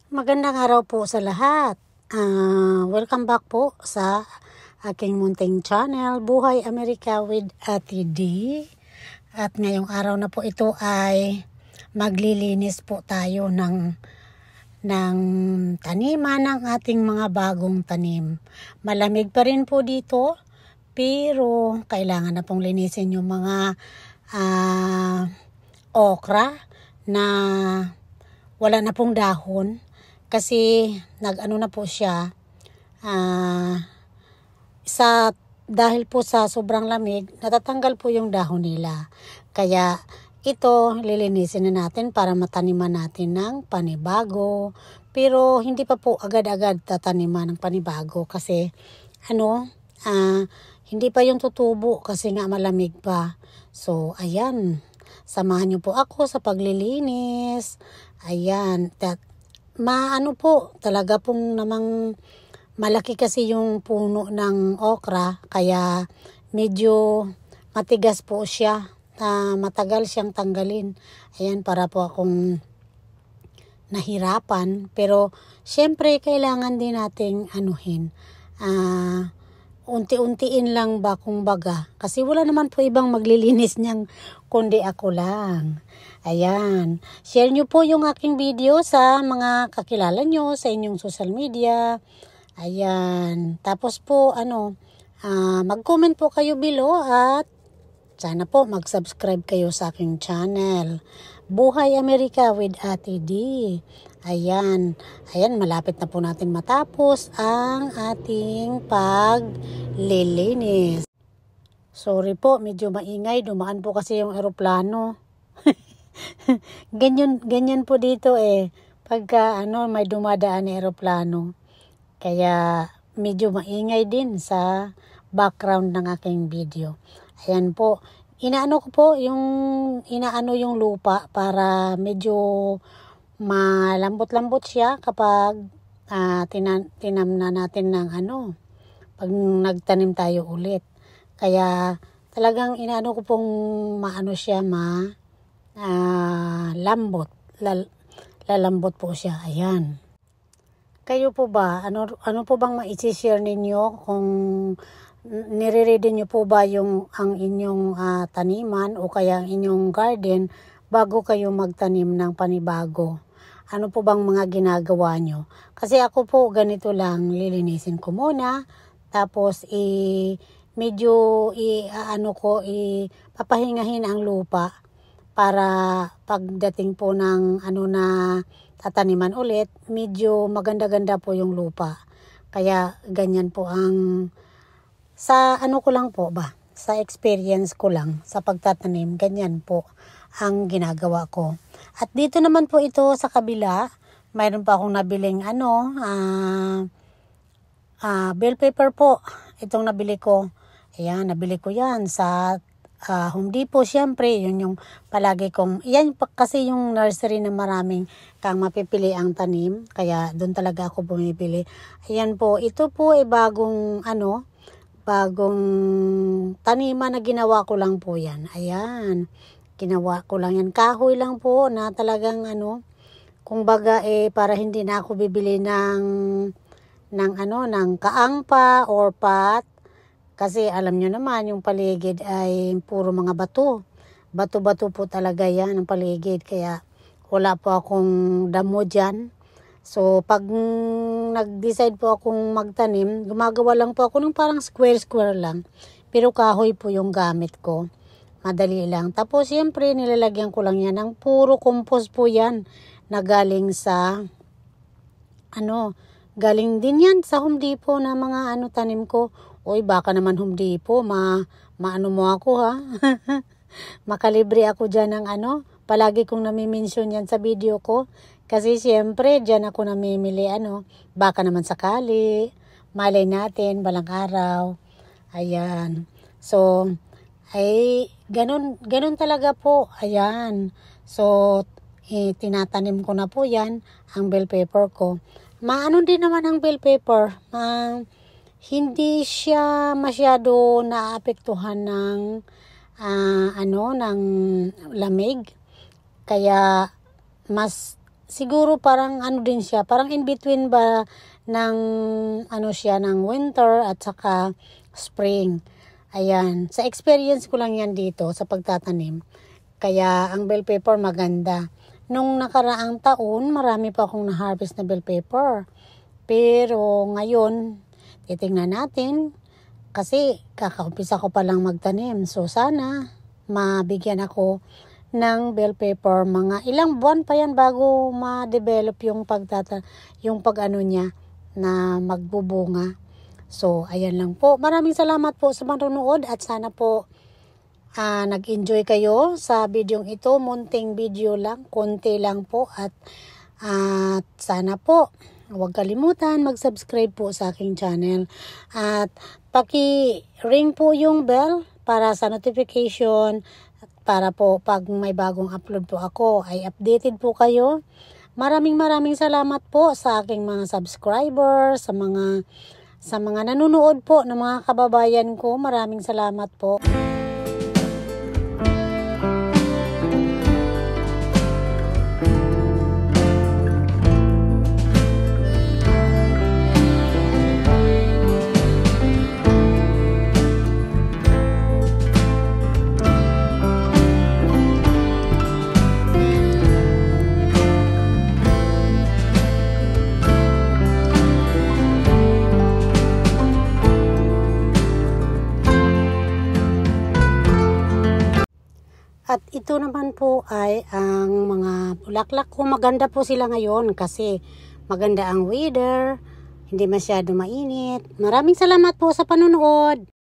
Magandang araw po sa lahat. Welcome back po sa aking munting channel, Buhay Amerika with Ate D. At ngayong araw na po ito ay maglilinis po tayo ng taniman ng ating mga bagong tanim. Malamig pa rin po dito, pero kailangan na pong linisin yung mga okra na wala na pong dahon. Kasi nag-ano na po siya, dahil po sa sobrang lamig, natatanggal po yung dahon nila. Kaya ito, lilinisin na natin para mataniman natin ng panibago. Pero hindi pa po agad-agad tataniman ng panibago kasi hindi pa yung tutubo kasi nga malamig pa. So, ayan, samahan niyo po ako sa paglilinis. Ayan, talaga pong namang malaki kasi yung puno ng okra, kaya medyo matigas po siya, matagal siyang tanggalin. Ayan, para po akong nahirapan, pero syempre kailangan din nating unti-untiin lang ba kumbaga, kasi wala naman po ibang maglilinis niyan kundi ako lang. Ayan, share nyo po yung aking video sa mga kakilala nyo sa inyong social media. Ayan, tapos po mag-comment po kayo below at sana po mag-subscribe kayo sa aking channel, Buhay Amerika with Ate D. Ayan, malapit na po natin matapos ang ating paglilinis. Sorry po, medyo maingay, dumaan po kasi yung eroplano. ganyan po dito pagka may dumadaan na eroplano. Kaya medyo maingay din sa background ng aking video. Ayan po, inaano yung lupa para medyo malambot-lambot siya kapag tinam na natin ng pag nagtanim tayo ulit. Kaya talagang inaano ko pong lambot. Lalambot po siya. Ayan. Kayo po ba? Ano po bang ma-share ninyo kung nire-ready nyo po ba ang inyong taniman o kaya ang inyong garden bago kayo magtanim ng panibago? Ano po bang mga ginagawa nyo? Kasi ako po ganito lang, lilinisin ko muna, tapos papahingahin ang lupa para pagdating po ng na tataniman ulit, medyo maganda-ganda po yung lupa. Kaya ganyan po sa experience ko lang sa pagtatanim, ganyan po ang ginagawa ko. At dito naman po ito sa kabila, mayroon pa akong nabiling bell pepper po. Itong nabili ko. Ayan, nabili ko yan sa Home Depot. Siyempre, yun yung palagi kong, yan kasi yung nursery na maraming kang mapipili ang tanim. Kaya doon talaga ako bumibili. Ayan po, ito po bagong taniman na ginawa ko lang po yan. Ayan, ginawa ko lang yan. Kahoy lang po na talagang kumbaga para hindi na ako bibili ng kaangpa or pat. Kasi alam nyo naman, yung paligid ay puro mga bato. Bato-bato po talaga yan ang paligid. Kaya wala po akong damo dyan. So, pag nag-decide po akong magtanim, gumagawa lang po ako ng parang square-square lang. Pero kahoy po yung gamit ko. Madali lang. Tapos, siyempre, nilalagyan ko lang yan ng puro compost po yan na galing sa, galing din yan sa Home Depot na mga tanim ko. Uy, baka naman Home Depot, maano mo ako ha. Makalibre ako dyan ng palagi kong nami-mention yan sa video ko. Kasi siyempre, dyan ako namimili baka naman sakali, malay natin, balang araw. Ayan. So, ganun talaga po. Ayan. So, tinatanim ko na po yan, ang bell pepper ko. Maano din naman ang bell pepper. Hindi siya masyado naapektuhan ng ng lamig. Kaya mas siguro parang ano din siya, parang in between ba ng ano siya, ng winter at saka spring. Ayan, sa experience ko lang yan dito sa pagtatanim. Kaya ang bell pepper maganda. Nung nakaraang taon, marami pa akong na-harvest na bell pepper. Pero ngayon, titingnan natin kasi kakaumpisa ko pa lang magtanim. So sana mabigyan ako ng bell pepper. Mga ilang buwan pa yan bago ma-develop yung pag-ano niya na magbubunga. So, ayan lang po. Maraming salamat po sa panonood at sana po nag-enjoy kayo sa video ito. Munting video lang, konti lang po at sana po huwag kalimutan mag-subscribe po sa aking channel at paki-ring po yung bell para sa notification para po pag may bagong upload po ako ay updated po kayo. Maraming salamat po sa aking mga subscribers, sa mga nanonood po ng mga kababayan ko. Maraming salamat po. At ito naman po ay ang mga bulaklak ko. Maganda po sila ngayon kasi maganda ang weather, hindi masyado mainit. Maraming salamat po sa panonood.